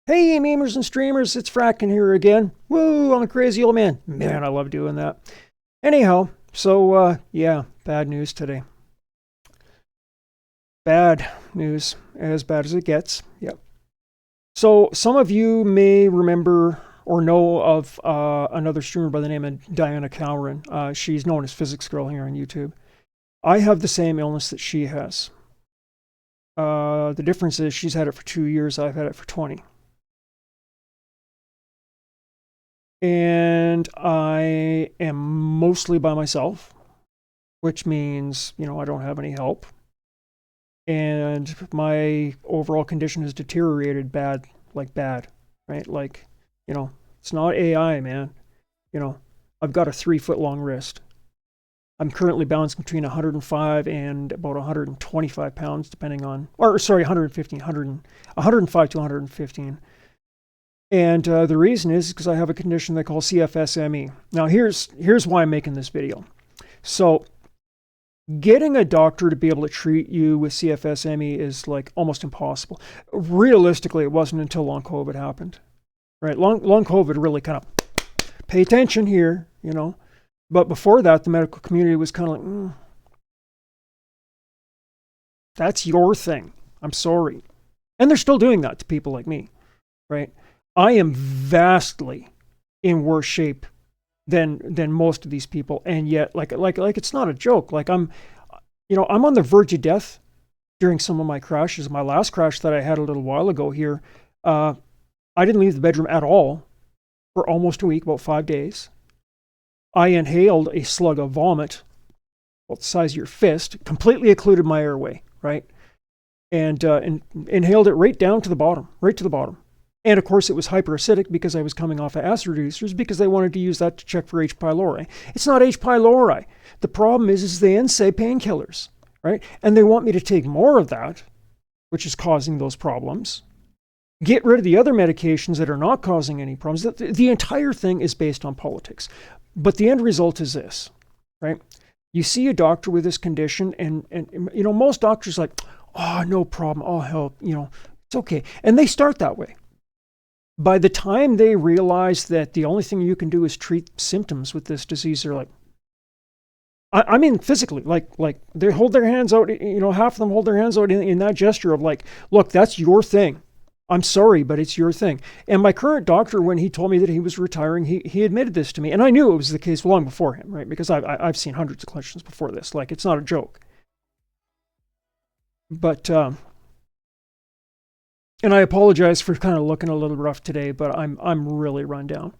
Hey, memers and streamers, it's Fracken here again. Woo, I'm a crazy old man. Man, I love doing that. Anyhow, yeah, bad news today. Bad news, as bad as it gets. Yep. So, some of you may remember or know of another streamer by the name of Diana Cowran. She's known as Physics Girl here on YouTube. I have the same illness that she has. The difference is she's had it for 2 years, I've had it for 20. And I am mostly by myself, which means, I don't have any help. And my overall condition has deteriorated bad, right? It's not AI, man. I've got a 3 foot long wrist. I'm currently balanced between 105 and about 125 pounds, depending on, 105 to 115. And the reason is because I have a condition they call CFS-ME. Now, here's why I'm making this video. So, getting a doctor to be able to treat you with CFS-ME is like almost impossible. Realistically, it wasn't until long COVID happened, right? Long COVID really kind of pay attention here, But before that, the medical community was kind of like, that's your thing. I'm sorry. And they're still doing that to people like me, right? I am vastly in worse shape than most of these people, and yet like it's not a joke. Like I'm on the verge of death during some of my crashes. My last crash that I had a little while ago here, I didn't leave the bedroom at all for almost a week, about 5 days. I inhaled a slug of vomit, about the size of your fist, completely occluded my airway, right? And inhaled it right down to the bottom, right to the bottom. And of course, it was hyperacidic because I was coming off of acid reducers because they wanted to use that to check for H. pylori. It's not H. pylori. The problem is they say painkillers, right? And they want me to take more of that, which is causing those problems. Get rid of the other medications that are not causing any problems. The entire thing is based on politics. But the end result is this, right? You see a doctor with this condition and most doctors are like, oh, no problem, I'll help, it's okay. And they start that way. By the time they realize that the only thing you can do is treat symptoms with this disease, they're like, I mean, physically, like they hold their hands out, half of them hold their hands out in that gesture of like, look, that's your thing. I'm sorry, but it's your thing. And my current doctor, when he told me that he was retiring, he admitted this to me. And I knew it was the case long before him, right? Because I've seen hundreds of clinicians before this. Like, it's not a joke. But, and I apologize for kind of looking a little rough today, but I'm really run down.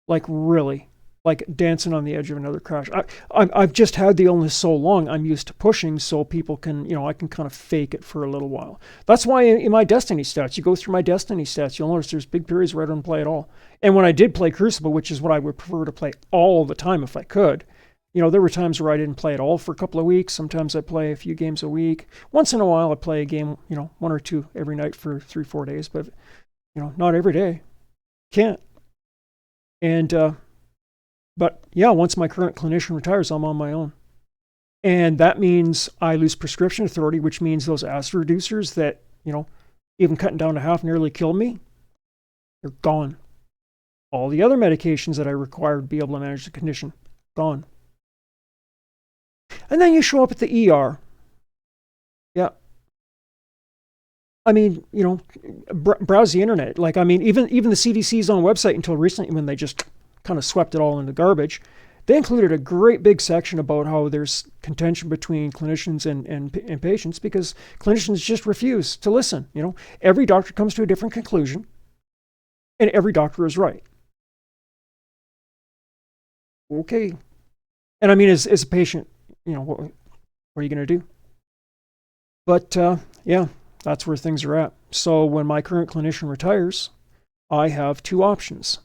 Like, really. Like dancing on the edge of another crash. I've just had the illness so long, I'm used to pushing so people can, I can kind of fake it for a little while. That's why in my Destiny stats, you go through my Destiny stats, you'll notice there's big periods where I don't play at all. And when I did play Crucible, which is what I would prefer to play all the time if I could, there were times where I didn't play at all for a couple of weeks. Sometimes I play a few games a week. Once in a while I play a game, one or two every night for 3-4 days, but, not every day. Can't. And, but yeah, once my current clinician retires, I'm on my own. And that means I lose prescription authority, which means those acid reducers that, even cutting down to half nearly killed me, they're gone. All the other medications that I require to be able to manage the condition, gone. And then you show up at the ER. Yeah. I mean, browse the internet. Like, I mean, even the CDC's own website until recently when they just kind of swept it all into garbage, they included a great big section about how there's contention between clinicians and patients because clinicians just refuse to listen. Every doctor comes to a different conclusion and every doctor is right. Okay. And I mean, as a patient, what are you going to do? But yeah, that's where things are at. So when my current clinician retires, I have two options.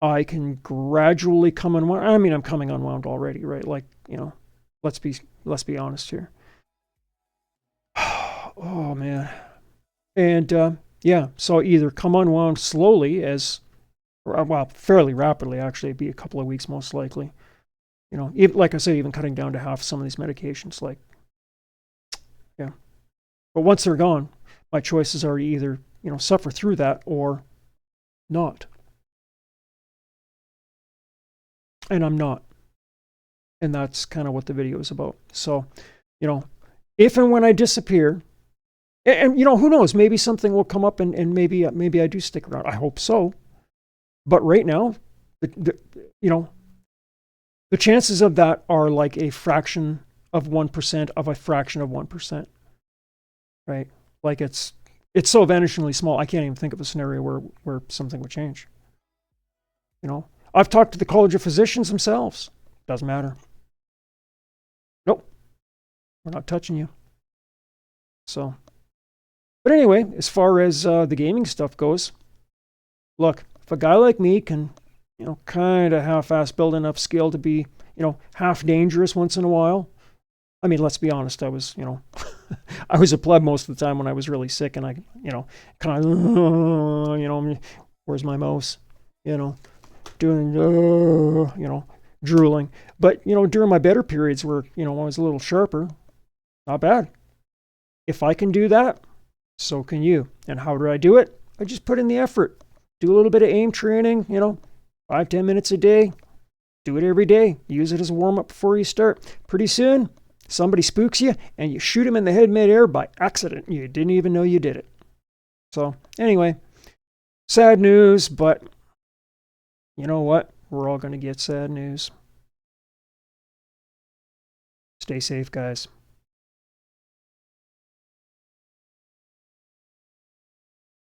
I can gradually come unwound. I mean, I'm coming unwound already, right? Like, let's be honest here. Oh man. And yeah, so either come unwound slowly fairly rapidly, actually, it'd be a couple of weeks most likely. Even, like I say, even cutting down to half some of these medications, like, yeah. But once they're gone, my choices are to either suffer through that or not. And I'm not. And that's kind of what the video is about. So, if and when I disappear, and who knows, maybe something will come up and maybe I do stick around. I hope so. But right now, the chances of that are like a fraction of 1% of a fraction of 1%. Right? Like it's so vanishingly small. I can't even think of a scenario where something would change. I've talked to the College of Physicians themselves. Doesn't matter. Nope. We're not touching you. So, but anyway, as far as the gaming stuff goes, look, if a guy like me can, kind of half-ass build enough skill to be, half dangerous once in a while. I mean, let's be honest. I was, I was a pleb most of the time when I was really sick, and I, kind of, where's my mouse? Doing, drooling. But, during my better periods where, I was a little sharper, not bad. If I can do that, so can you. And how do I do it? I just put in the effort. Do a little bit of aim training, 5-10 minutes a day. Do it every day. Use it as a warm-up before you start. Pretty soon, somebody spooks you and you shoot him in the head midair by accident. You didn't even know you did it. So anyway, sad news, but you know what? We're all going to get sad news. Stay safe, guys.